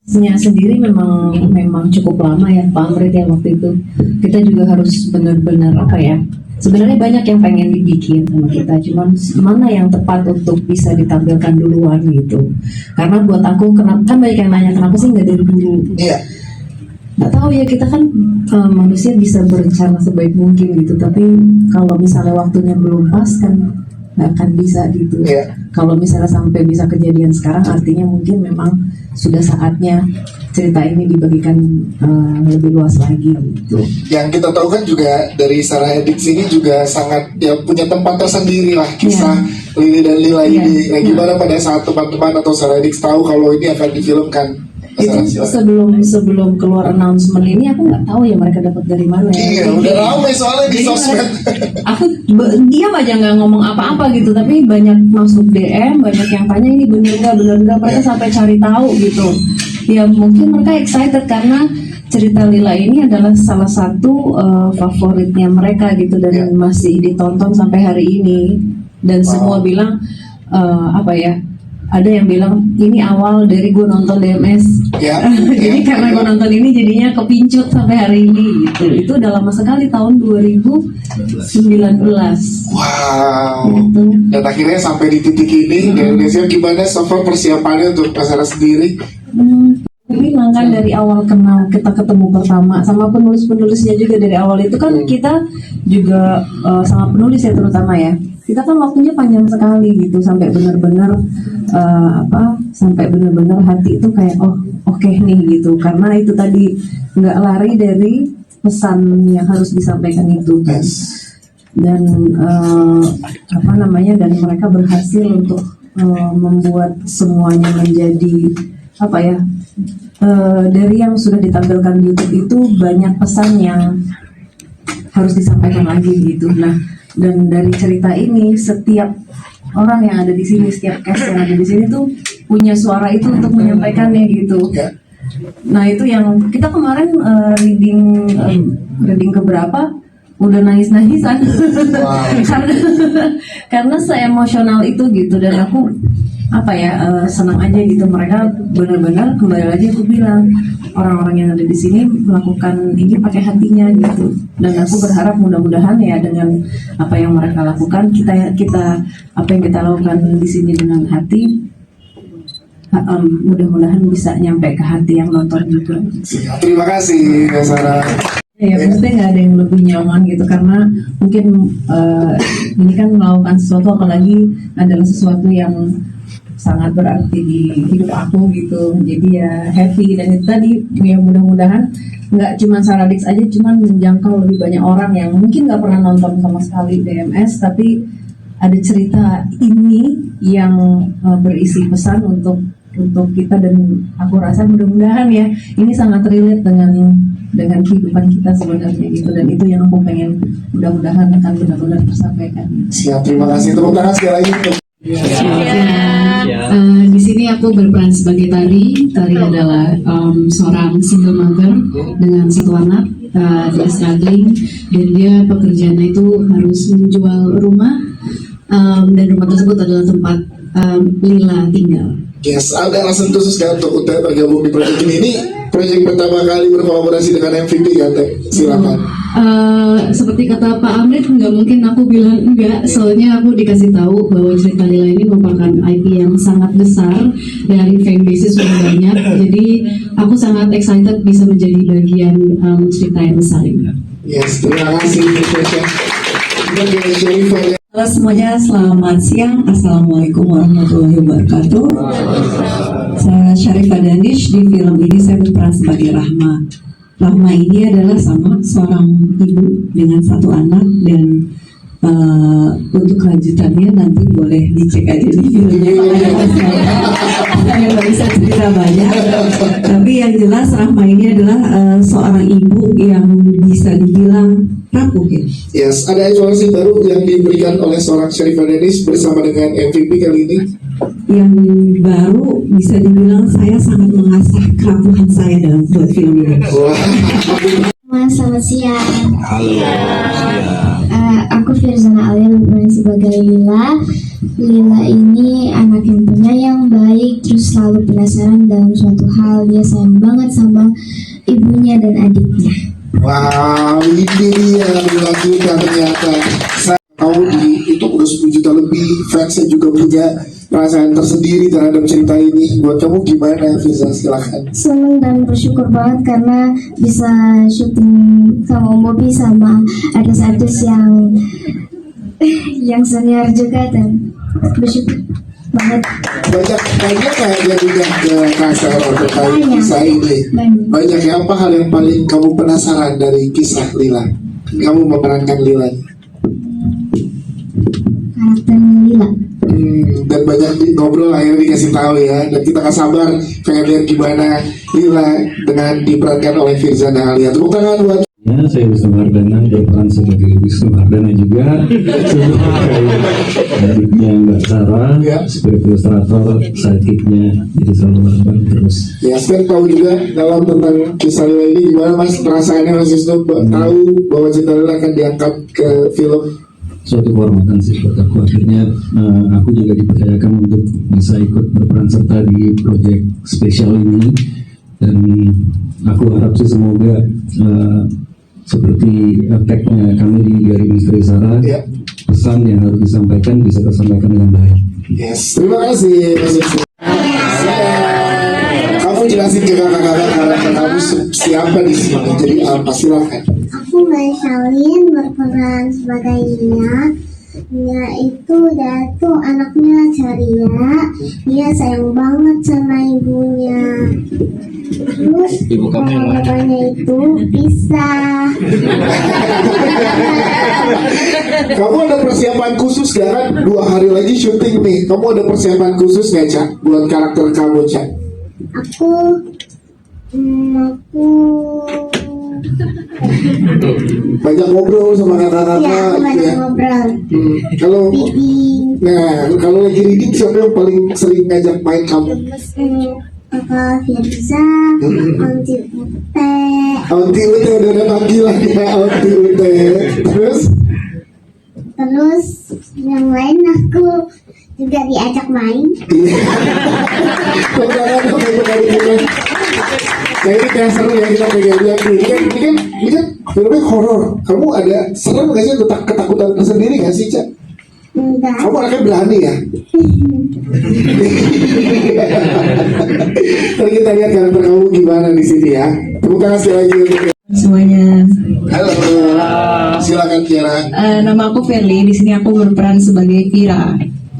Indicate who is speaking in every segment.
Speaker 1: sendiri memang cukup lama ya Pak Amrit ya waktu itu. Kita juga harus benar-benar apa ya, sebenarnya banyak yang pengen dibikin sama kita, cuman mana yang tepat untuk bisa ditampilkan duluan gitu. Karena buat aku, kenapa kan banyak yang nanya kenapa sih nggak dari dulu.
Speaker 2: Iya.
Speaker 1: Nggak tahu ya, kita kan manusia bisa berencana sebaik mungkin gitu, tapi kalau misalnya waktunya belum pas kan nggak akan bisa gitu.
Speaker 2: Yeah.
Speaker 1: Kalau misalnya sampai bisa kejadian sekarang, artinya mungkin memang sudah saatnya cerita ini dibagikan lebih luas lagi gitu.
Speaker 2: Yang kita tahu kan juga dari Sarah Edix ini juga sangat ya punya tempat tersendiri lah kisah Lili dan Lila ini. Nah, gimana pada saat teman-teman atau Sarah Edix tahu kalau ini akan difilmkan?
Speaker 1: Itu sebelum keluar announcement ini aku nggak tahu ya mereka dapat dari mana ya.
Speaker 2: Iya, udah ramai soalnya di sosmed.
Speaker 1: Aku diam aja nggak ngomong apa-apa gitu, tapi banyak masuk DM, banyak yang tanya ini bener nggak, mereka sampai cari tahu gitu. Ya mungkin mereka excited karena cerita Lila ini adalah salah satu favoritnya mereka gitu, dan masih ditonton sampai hari ini, dan semua bilang apa ya, ada yang bilang ini awal dari gue nonton DMS. Jadi karena gue nonton ini jadinya kepincut sampai hari ini gitu. Itu udah lama sekali, tahun 2019.
Speaker 2: Wow.
Speaker 1: Gitu.
Speaker 2: Dan akhirnya sampai di titik ini, di Indonesia gimana so far persiapannya untuk Sarah sendiri?
Speaker 1: Ini kan dari awal kenal, kita ketemu pertama sama penulis-penulisnya juga dari awal itu kan kita juga sama penulis ya terutama ya. Kita kan waktunya panjang sekali gitu sampai benar-benar sampai benar-benar hati itu kayak oke nih gitu, karena itu tadi nggak lari dari pesan yang harus disampaikan itu kan. Dan dan mereka berhasil untuk membuat semuanya menjadi dari yang sudah ditampilkan di YouTube itu banyak pesan yang harus disampaikan lagi gitu. Nah, dan dari cerita ini setiap orang yang ada di sini, setiap cast yang ada di sini tuh punya suara itu untuk menyampaikannya gitu. Nah itu yang kita kemarin reading keberapa udah nangis-nangisan. karena se-emosional itu gitu, dan aku senang aja gitu, mereka benar-benar kembali lagi aku bilang orang-orang yang ada di sini melakukan ini pakai hatinya gitu, dan aku berharap mudah-mudahan ya dengan apa yang mereka lakukan, kita apa yang kita lakukan di sini dengan hati, mudah-mudahan bisa nyampe ke hati yang nonton juga.
Speaker 2: Terima kasih Sarah.
Speaker 1: Ya maksudnya nggak ada yang lebih nyaman gitu, karena mungkin ini kan melakukan sesuatu, apalagi adalah sesuatu yang sangat berarti di hidup aku gitu, jadi ya happy. Dan itu tadi ya mudah-mudahan nggak cuma Sarah Edix aja, cuman menjangkau lebih banyak orang yang mungkin nggak pernah nonton sama sekali DMS, tapi ada cerita ini yang berisi pesan untuk kita, dan aku rasa mudah-mudahan ya ini sangat relate dengan kehidupan kita sebenarnya gitu, dan itu yang aku pengen mudah-mudahan akan benar-benar tersampaikan.
Speaker 2: Siap, terima kasih. Tepuk tangan sekali lagi.
Speaker 1: Di sini aku berperan sebagai Tari. Tari adalah seorang single mother dengan satu anak. Dia struggling, dan dia pekerjaannya itu harus menjual rumah, dan rumah tersebut adalah tempat Lila tinggal.
Speaker 2: Yes, ada alasan khusus kan untuk Ute bergabung di proyek ini? Ini proyek pertama kali berkolaborasi dengan MVP ya, Teh? Silakan.
Speaker 1: Seperti kata Pak Amrit, nggak mungkin aku bilang enggak, soalnya aku dikasih tahu bahwa cerita Lila ini merupakan IP yang sangat besar dan fanbase sudah banyak, jadi aku sangat excited bisa menjadi bagian cerita yang besar ini.
Speaker 2: Yes, terima kasih.
Speaker 3: Halo semuanya, selamat siang. Assalamualaikum warahmatullahi wabarakatuh. Saya Syarifah Danish. Di film ini saya berperan sebagai Rahma. Rahma ini adalah sama seorang ibu dengan satu anak, dan untuk kelanjutannya nanti boleh dicek aja di filmnya. Saya nggak bisa cerita banyak, tapi yang jelas Rahma ini adalah seorang ibu yang bisa dibilang rapuh ya.
Speaker 2: Yes, ada evaluasi baru yang diberikan oleh seorang Syarifah Danish bersama dengan MVP kali ini.
Speaker 3: Yang baru bisa dibilang saya sangat mengasah kerapuhan saya dalam buat film ini.
Speaker 4: Selamat siang.
Speaker 2: Halo.
Speaker 4: Aku Firzana Alia berperan sebagai Lila. Lila ini anak yang penyayang, baik, terus selalu penasaran dalam suatu hal. Dia sayang banget sama ibunya dan adiknya.
Speaker 2: Wow, ini dia Lila kita ternyata. Saya tahu itu udah 10 juta lebih, fansnya juga punya perasaan tersendiri terhadap cerita ini. Buat kamu gimana, Firza? Silahkan.
Speaker 4: Seneng dan bersyukur banget karena bisa syuting sama Om Bobby sama artis-artis yang senior juga, dan bersyukur banget.
Speaker 2: Banyak kayak dia juga ke kasar terkait kisah ini. Banyak ya. Apa hal yang paling kamu penasaran dari kisah Lila? Kamu memerankan Lila.
Speaker 4: Karakter Lila.
Speaker 2: Dan banyak ngobrol akhirnya dikasih tahu ya. Dan kita gak sabar pengen lihat gimana Lila dengan diperankan oleh Firza dan Alia. Tepuk tangan buat.
Speaker 5: Ya, saya Wisnu Hardana berperan sebagai Wisnu Hardana juga sebagai adiknya Mbak Sarah,
Speaker 2: Ya.
Speaker 5: sebagai ilustrator, sidekicknya, jadi selalu bareng terus.
Speaker 2: Ya, sekarang tahu juga dalam tentang kisah Lila ini gimana Mas perasaannya Mas Wisnu tahu bahwa cerita Lila akan diangkat ke film.
Speaker 5: Suatu kehormatan sih buat aku, akhirnya aku juga dipercayakan untuk bisa ikut berperan serta di proyek spesial ini, dan aku harap sih semoga seperti tagnya kami di Garing Misteri Sarah,
Speaker 2: Ya.
Speaker 5: pesan yang harus disampaikan bisa tersampaikan dengan baik.
Speaker 2: Yes, terima kasih Mas Wisnu. Kamu jelasin ke kakak-kakak karakter kamu siapa di sini, jadi apa, silahkan.
Speaker 4: Aku Maisalin berperan sebagai Nia. Nia itu Datu, anaknya ceria. Dia sayang banget sama ibunya. Terus bapaknya itu pisah.
Speaker 2: Kamu ada persiapan khusus gak kan? 2 hari lagi syuting nih. Kamu ada persiapan khusus gak, Cak? Buat karakter kamu, Cak?
Speaker 4: Aku
Speaker 2: Banyak ngobrol sama kakak-kakak.
Speaker 4: ya aku banyak
Speaker 2: ya.
Speaker 4: ngobrol.
Speaker 2: Kalau
Speaker 4: Bibi,
Speaker 2: kalau lagi reading siapa yang paling sering ngajak main kamu?
Speaker 4: Kakak Firza, Onti Ute.
Speaker 2: Auntie Ute, udah ada panggilan ya, Auntie Ute. Terus?
Speaker 4: Terus yang lain aku juga diajak main.
Speaker 2: Nah ini kayak seru ya kita pegang nih. Ini kan filmnya horor. Kamu ada serem nggak sih, ketakutan tersendiri nggak sih, Cak?
Speaker 4: Enggak.
Speaker 2: Kamu anaknya berani ya. Nanti kita lihat karakter kamu gimana di sini ya. Tepuk tangan sekali lagi untuk
Speaker 1: Semuanya.
Speaker 2: halo. Silakan Tiara.
Speaker 1: Nama aku Verly. Di sini aku berperan sebagai Vira.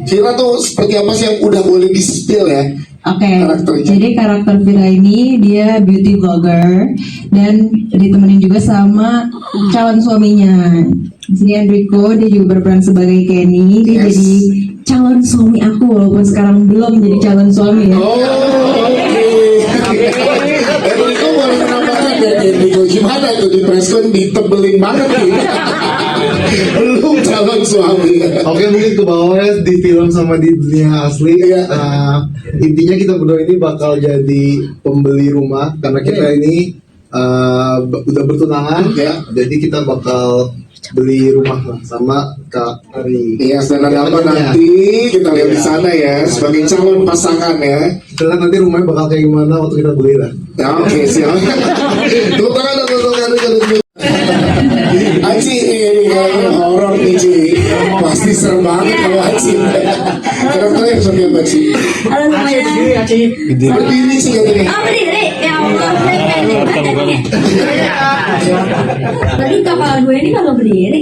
Speaker 2: Vira tuh seperti apa sih yang udah boleh di-spill ya?
Speaker 1: Oke,
Speaker 2: Karakternya.
Speaker 1: jadi karakter Vira ini dia beauty vlogger dan ditemenin juga sama calon suaminya. Di sini Enrico, dia juga berperan sebagai Kenny. Dia
Speaker 2: Yes.
Speaker 1: jadi calon suami aku walaupun sekarang belum jadi calon suami ya.
Speaker 2: Oh, oke. Enrico boleh menambahkan ya, Enrico gimana itu di preskon ditebelin banget nih. Belum calon suami.
Speaker 6: Oke, mungkin ke bawahnya di film sama di dunia asli.
Speaker 2: Iya.
Speaker 6: Intinya kita berdua ini bakal jadi pembeli rumah karena kita ini udah bertunangan
Speaker 2: Ya.
Speaker 6: jadi kita bakal beli rumah lah sama Kak Ari.
Speaker 2: Iya, dan ada apa nanti kita lihat di sana ya sebagai calon pasangan ya.
Speaker 6: Kita lihat nanti rumahnya bakal kayak gimana waktu kita beli lah.
Speaker 2: Ya, oke, siap. Tepuk tangan dong untuk Enrico. Aci, ini kalau horor nih Ci, pasti serem banget kalau Aci. Karakternya seperti apa Ci?
Speaker 7: Halo semuanya.
Speaker 2: Berdiri sih katanya.
Speaker 7: Oh berdiri, ya Allah, berarti kapal gue ini kalau berdiri.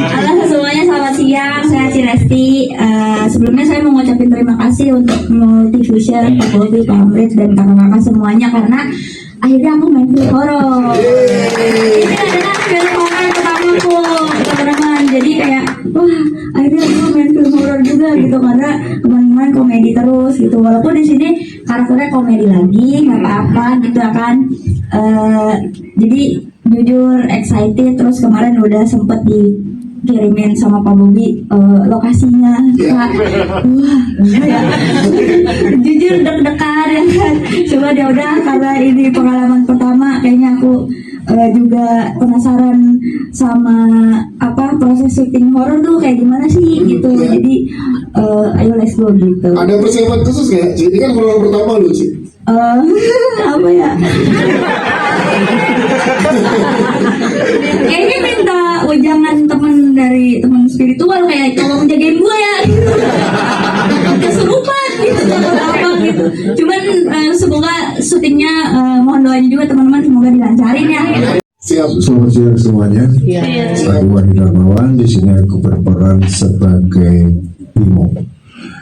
Speaker 7: Halo semuanya, selamat siang. Saya Cinesti. Sebelumnya saya mau ngucapin terima kasih untuk Multifusion, Pak Bobi, Pak Amrit, dan kakak-kakak semuanya karena akhirnya aku main film horor. Ini adalah film horor pertamaku, teman-teman. Jadi kayak, wah, akhirnya aku main film horor juga gitu karena kemarin komedi terus gitu. Walaupun di sini karakternya komedi lagi, nggak apa-apa gitu kan. Jadi jujur excited, terus kemarin udah sempet dikirimin sama Pak Bobi lokasinya. Kak, wah, ya. Jujur deg-degan ya kan. Coba dia udah karena ini pengalaman pertama, kayaknya aku juga penasaran sama proses syuting horor tuh kayak gimana sih gitu. Jadi ayo let's go gitu.
Speaker 2: Ada persiapan khusus nggak? Ini kan horor pertama lu sih.
Speaker 7: Apa ya? Kayaknya minta wejangan teman spiritual kayak tolong jagain gue ya. Kesurupan gitu apa gitu. Cuman semoga syutingnya mohon doanya juga teman-teman, semoga dilancarin ya.
Speaker 2: Siap.
Speaker 8: Selamat siang semuanya. Saya Wahid Darmawan. Di sini aku berperan sebagai Bimo.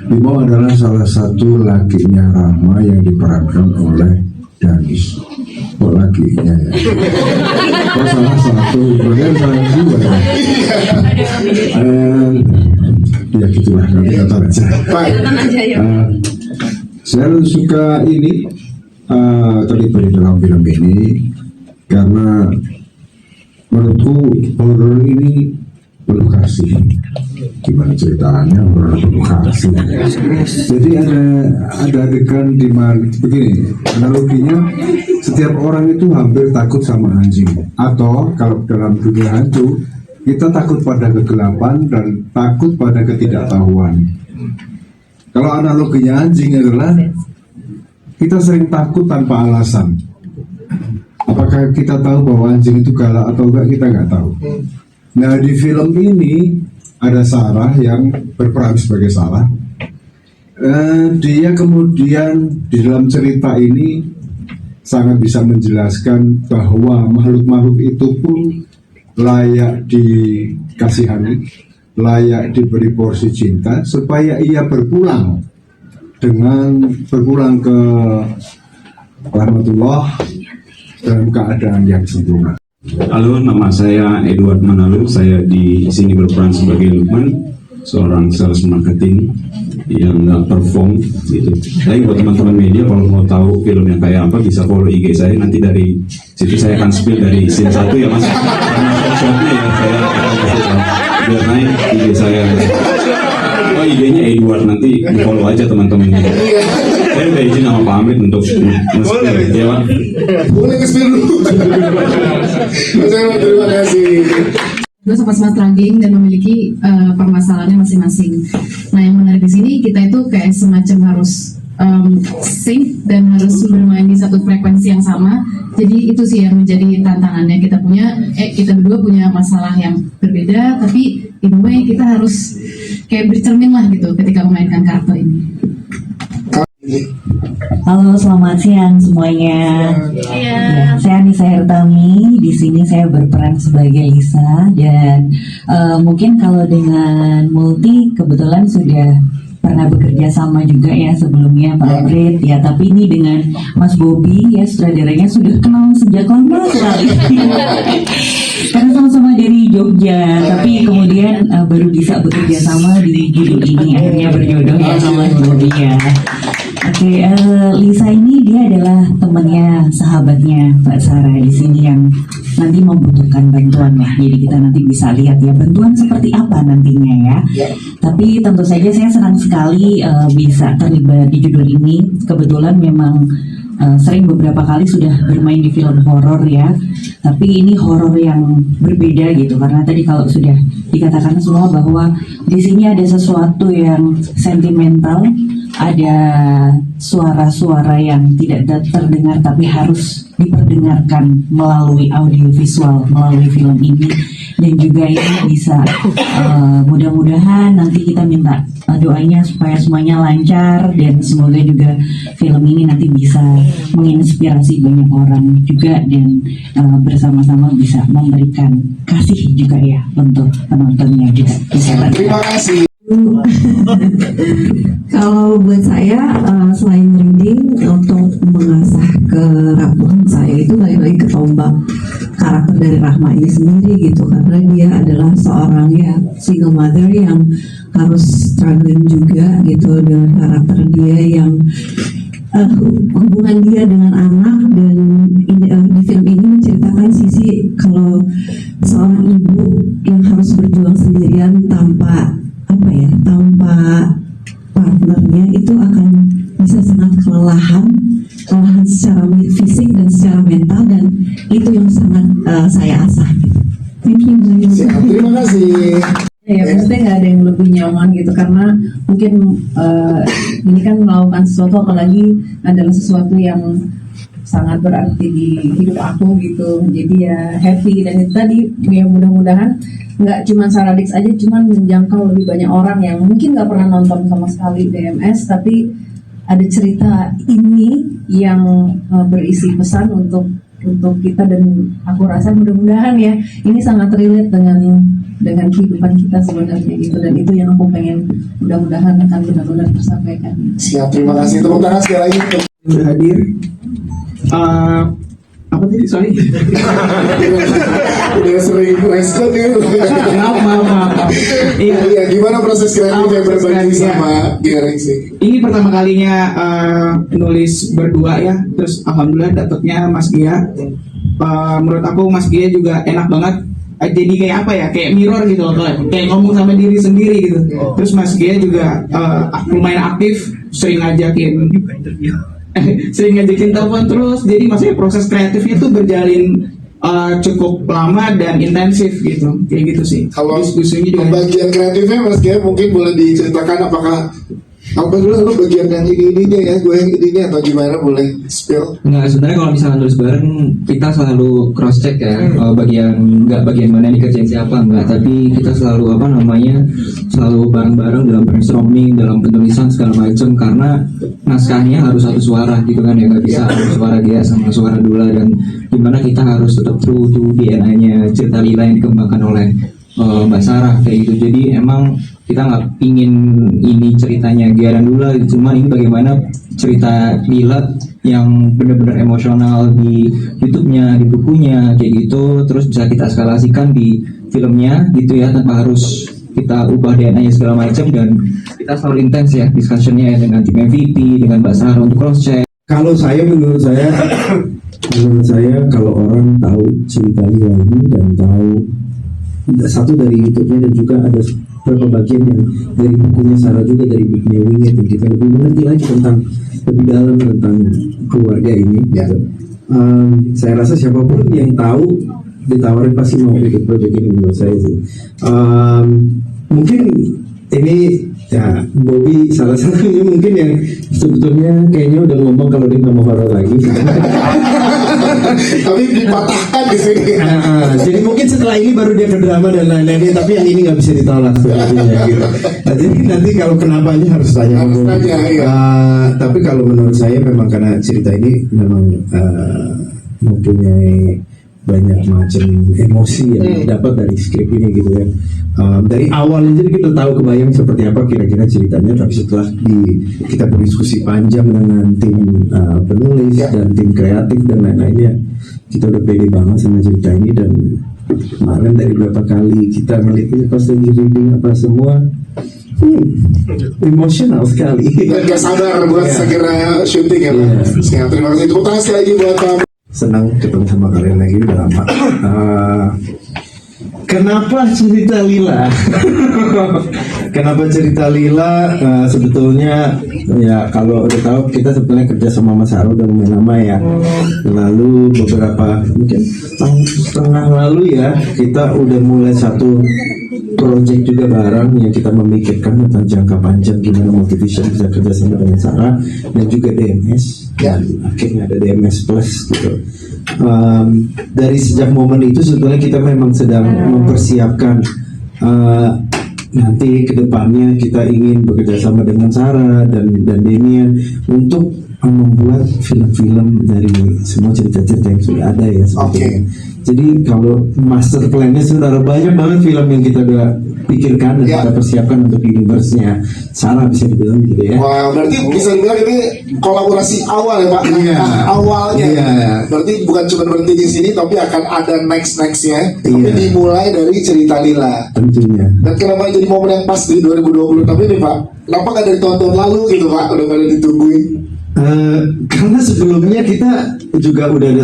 Speaker 8: Bimo adalah salah satu lakinya Rahma yang diperankan oleh Danis. Oh, lakinya ya. Oh, salah satu. Bagian salah dua ya. Ya gitulah, nanti kata aja. Saya suka ini terlibat di dalam film ini karena menurutku horor ini penuh kasih. Gimana ceritanya horor penuh kasih? Jadi ada adegan di mana begini, analoginya setiap orang itu hampir takut sama anjing, atau kalau dalam dunia hantu kita takut pada kegelapan dan takut pada ketidaktahuan. Kalau analoginya anjing adalah kita sering takut tanpa alasan. Apakah kita tahu bahwa anjing itu galak atau enggak, kita nggak tahu. Nah, di film ini ada Sarah yang berperan sebagai Sarah. Dia kemudian di dalam cerita ini sangat bisa menjelaskan bahwa makhluk-makhluk itu pun layak dikasihani, layak diberi porsi cinta supaya ia berpulang ke rahmatullah dalam keadaan yang sempurna.
Speaker 9: Halo, nama saya Edward Manalu. Saya di sini berperan sebagai Lukman, seorang sales marketing yang nggak perform gitu. Tapi buat teman-teman media, kalau mau tahu filmnya kayak apa, bisa follow IG saya. Nanti dari situ saya akan spill dari scene 1 ya mas. Karena shot-shotnya ya saya akan kasih tahu. Biar naik IG saya. Oh, IG-nya Edward, nanti di follow aja teman-teman. Saya udah izin sama Pak Amit untuk nge-spill ya Pak.
Speaker 2: Boleh nge-spill dulu. Terima kasih.
Speaker 1: Gue sama-sama struggling dan memiliki permasalahannya masing-masing. Nah, yang menarik di sini kita itu kayak semacam harus sync dan harus bermain di satu frekuensi yang sama. Jadi itu sih yang menjadi tantangannya. Kita berdua punya masalah yang berbeda, tapi in a way kita harus kayak bercermin lah gitu ketika memainkan karakter ini.
Speaker 3: Halo, selamat siang semuanya. Ya, saya Anissa Hertami. Di sini saya berperan sebagai Lisa dan mungkin kalau dengan Multi kebetulan sudah pernah bekerja sama juga ya sebelumnya Pak Brit ya, tapi ini dengan Mas Bobby ya, sutradaranya sudah kenal sejak lama sekali. Karena sama-sama dari Jogja, tapi kemudian baru bisa bekerja sama di judul ini, akhirnya berjodoh ya sama Mas Bobby ya. Oke, Lisa ini dia adalah temannya, sahabatnya Mbak Sarah di sini yang nanti membutuhkan bantuan ya. Jadi kita nanti bisa lihat ya bantuan seperti apa nantinya ya. Tapi tentu saja saya senang sekali bisa terlibat di judul ini. Kebetulan memang sering beberapa kali sudah bermain di film horor ya. Tapi ini horor yang berbeda gitu, karena tadi kalau sudah dikatakan semua bahwa di sini ada sesuatu yang sentimental, ada suara-suara yang tidak terdengar tapi harus diperdengarkan melalui audiovisual, melalui film ini. Dan juga ini bisa mudah-mudahan nanti kita minta doanya supaya semuanya lancar, dan semoga juga film ini nanti bisa menginspirasi banyak orang juga, dan bersama-sama bisa memberikan kasih juga ya untuk penontonnya juga.
Speaker 2: Terima kasih.
Speaker 3: Kalau buat saya selain reading untuk mengasah kerapuhan saya itu balik lagi ke tombak karakter dari Rahma ini sendiri gitu, karena dia adalah seorang ya single mother yang harus struggling juga gitu dengan karakter dia yang hubungan dia dengan anak. Dan di film ini menceritakan sisi kalau seorang ibu yang harus berjuang sendirian tanpa partnernya itu akan bisa sangat kelelahan secara fisik dan secara mental, dan Itu yang sangat saya asah. Thank you.
Speaker 2: Siap, terima kasih.
Speaker 1: Ya, maksudnya nggak ada yang lebih nyaman gitu karena mungkin ini kan melakukan sesuatu, apalagi adalah sesuatu yang sangat berarti di hidup aku gitu. Jadi ya happy, dan itu tadi ya mudah-mudahan nggak cuma Saradix aja, cuman menjangkau lebih banyak orang yang mungkin nggak pernah nonton sama sekali DMS, tapi ada cerita ini yang berisi pesan untuk kita, dan aku rasa mudah-mudahan ya ini sangat relate dengan kehidupan kita sebenarnya gitu, dan itu yang aku pengen mudah-mudahan akan benar-benar tersampaikan.
Speaker 2: Siap, terima kasih. Tepuk tangan sekali lagi untuk
Speaker 10: sudah hadir. Apa tadi? Sorry.
Speaker 2: udah sering respon ya.
Speaker 10: Maaf.
Speaker 2: Iya, gimana proses kreatifnya berbagi
Speaker 10: kreatifnya.
Speaker 2: sama Galaxy?
Speaker 10: Ini pertama kalinya nulis berdua ya. Terus alhamdulillah dapetnya Mas Gia. Menurut aku Mas Gia juga enak banget. Jadi kayak apa ya? Kayak mirror gitu loh. Kayak ngomong sama diri sendiri gitu. Terus Mas Gia juga lumayan aktif, sering ngajakin telepon terus. Jadi maksudnya proses kreatifnya tuh berjalin cukup lama dan intensif gitu, kayak gitu sih.
Speaker 2: Kalau
Speaker 10: diskusinya juga
Speaker 2: bagian kreatifnya Mas Gia mungkin boleh diceritakan, apakah apa dulu lu bagian yang ininya ya, gue yang ininya, atau gimana, boleh spill?
Speaker 11: Nggak, sebenarnya kalau misalnya nulis bareng kita selalu cross check ya, bagian mana yang dikerjain siapa, enggak, tapi kita selalu selalu bareng-bareng dalam brainstorming, dalam penulisan segala macam, karena naskahnya harus satu suara gitu kan ya, nggak bisa suara dia sama suara Dula, dan gimana kita harus tetap true to DNA-nya cerita Lila yang dikembangkan oleh Mbak Sarah kayak gitu. Jadi emang kita nggak pingin ini ceritanya Gia dan Dula, cuma ini bagaimana cerita Lila yang benar-benar emosional di YouTube-nya, di bukunya kayak gitu, terus bisa kita eskalasikan di filmnya gitu ya, tanpa harus kita ubah DNA-nya segala macam. Dan kita selalu intens ya discussion-nya ya, dengan tim MVP, dengan Mbak Sarah untuk cross check.
Speaker 8: Menurut saya kalau orang tahu cerita Lila ini dan tahu satu dari YouTube-nya, dan juga ada beberapa bagian yang dari bukunya Sarah, juga dari bukunya Wingit, yang kita lebih mengerti lagi tentang lebih dalam tentang keluarga ini gitu. Saya rasa siapapun yang tahu ditawarin pasti mau ikut proyek ini, menurut saya sih. Mungkin ini ya Bobby salah satunya mungkin yang sebetulnya kayaknya udah ngomong kalau dia nggak mau horor lagi.
Speaker 2: Tapi dipatahkan di sini.
Speaker 8: Jadi mungkin setelah ini baru dia ke drama dan lain-lain, tapi yang ini nggak bisa ditolak sebenarnya gitu. Nah, jadi nanti kalau kenapanya harus tanya. Tapi kalau menurut saya memang karena cerita ini memang mempunyai banyak macam emosi yang dapat dari skrip ini gitu ya. Dari awal jadi kita tahu kebayang seperti apa kira-kira ceritanya, tapi setelah kita berdiskusi panjang dengan tim penulis dan tim kreatif dan lain-lainnya, kita udah pede banget sama cerita ini. Dan kemarin dari beberapa kali kita melihatnya pas lagi reading apa semua, emosional sekali.
Speaker 2: Dan gak sabar buat segera syuting ya Pak. Siap, terima kasih. Tepuk tangan sekali lagi buat Pak.
Speaker 8: Senang ketemu sama kalian lagi, udah lama. Kenapa cerita Lila? Kenapa cerita Lila? Sebetulnya ya kalau udah tahu kita sebetulnya kerja sama Mas Haru udah lumayan lama ya. Lalu beberapa mungkin tahun setengah lalu ya kita udah mulai satu project juga bareng yang kita memikirkan tentang jangka panjang gimana Multivision bisa kerja sama dengan Sarah dan juga DMS. Dan akhirnya ada DMS Plus gitu. Dari sejak momen itu sebetulnya kita memang sedang mempersiapkan nanti kedepannya kita ingin bekerja sama dengan Sarah dan Demian untuk membuat film-film dari semua cerita-cerita yang sudah ada ya sebetulnya. Jadi kalau master plan-nya sudah banyak banget film yang kita udah pikirkan dan kita persiapkan untuk universe-nya Sarah, bisa dibilang gitu ya.
Speaker 2: Wah, berarti bisa dibilang ini kolaborasi awal ya Pak. Awalnya. Berarti bukan cuma berhenti di sini, tapi akan ada next-nya. Tapi dimulai dari cerita Lila.
Speaker 8: Tentunya.
Speaker 2: Dan kenapa jadi momen yang pas di 2020? Tapi nih Pak, kenapa nggak dari tahun-tahun lalu gitu Pak? Udah pada ditungguin.
Speaker 8: Karena sebelumnya kita juga udah ada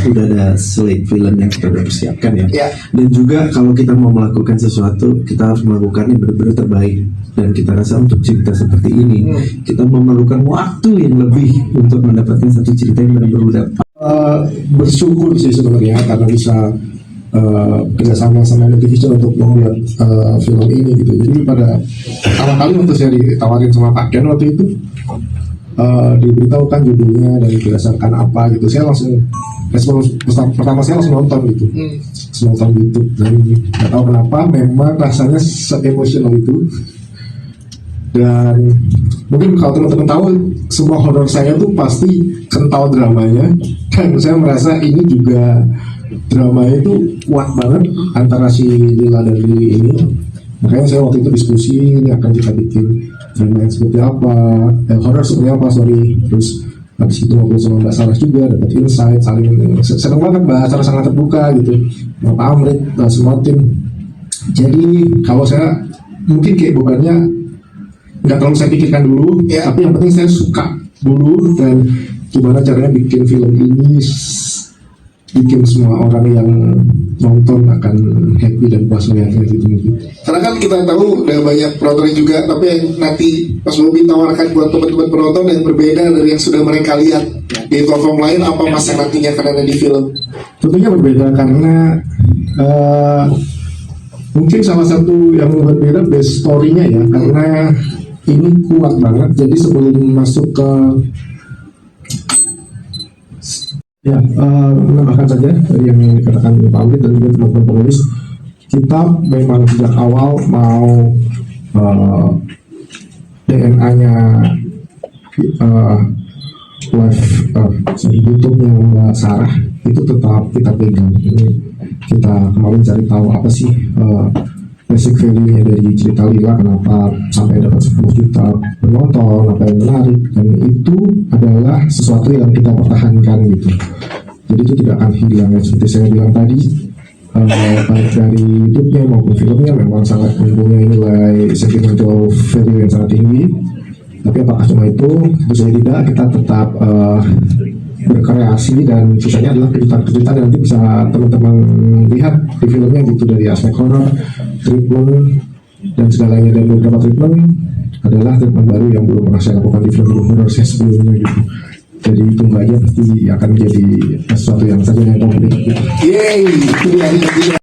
Speaker 8: udah ada slate film yang kita udah persiapkan ya. Dan juga kalau kita mau melakukan sesuatu, kita harus melakukannya benar-benar terbaik. Dan kita rasa untuk cerita seperti ini, kita memerlukan waktu yang lebih untuk mendapatkan satu cerita yang benar-benar
Speaker 2: bersyukur sih sebenarnya karena bisa kerjasama sama Netvision untuk membuat film ini gitu. Jadi pada awal kali waktu saya ditawarin sama Pak Ken waktu itu diberitahukan judulnya dan berdasarkan apa gitu, saya langsung respon pertama saya langsung nonton gitu, langsung nonton YouTube dan nggak tahu kenapa memang rasanya se-emosional itu. Dan mungkin kalau teman-teman tahu semua horor saya tuh pasti kental dramanya, dan saya merasa ini juga dramanya itu kuat banget antara si Lila dan Lily ini. Makanya saya waktu itu diskusi ini akan kita bikin drama yang seperti apa, horor seperti apa, terus habis itu ngobrol sama Mbak Sarah juga, dapat insight, saling seneng banget, Mbak Sarah sangat terbuka gitu, Pak Amrit, semua tim. Jadi kalau saya mungkin kayak bebannya nggak terlalu saya pikirkan dulu, tapi yang penting saya suka dulu dan gimana caranya bikin film ini bikin semua orang yang nonton akan happy dan puas melihatnya gitu mungkin. Karena kan kita tahu udah banyak penonton juga, tapi yang nanti Mas Bobi tawarkan buat teman-teman penonton yang berbeda dari yang sudah mereka lihat di platform lain, apa Mas yang nantinya akan ada di film? Tentunya berbeda karena mungkin salah satu yang berbeda base story-nya ya, karena ini kuat banget. Jadi sebelum masuk ke menambahkan saja dari yang dikatakan Pak Amrit dan juga teman-teman penulis, kita memang sejak awal mau DNA-nya YouTube-nya Mbak Sarah itu tetap kita pegang. Ini kita kemarin cari tahu apa sih basic value-nya dari cerita Lila, kenapa sampai dapat 10 juta penonton, apa yang menarik, dan itu adalah sesuatu yang kita pertahankan gitu. Jadi itu tidak akan hilang ya, seperti saya bilang tadi, baik dari YouTube-nya maupun filmnya memang sangat mempunyai nilai sentimental value yang sangat tinggi. Tapi apakah cuma itu? Tentu saja tidak, kita tetap berkreasi dan sisanya adalah kejutan-kejutan yang nanti bisa teman-teman lihat di filmnya gitu, dari aspek horror, treatment dan segalanya. Dan beberapa treatment adalah treatment baru yang belum pernah saya lakukan di film horror saya sebelumnya gitu. Jadi tunggu aja, pasti akan menjadi sesuatu yang saja yang komplit gitu. Yeay, itu yang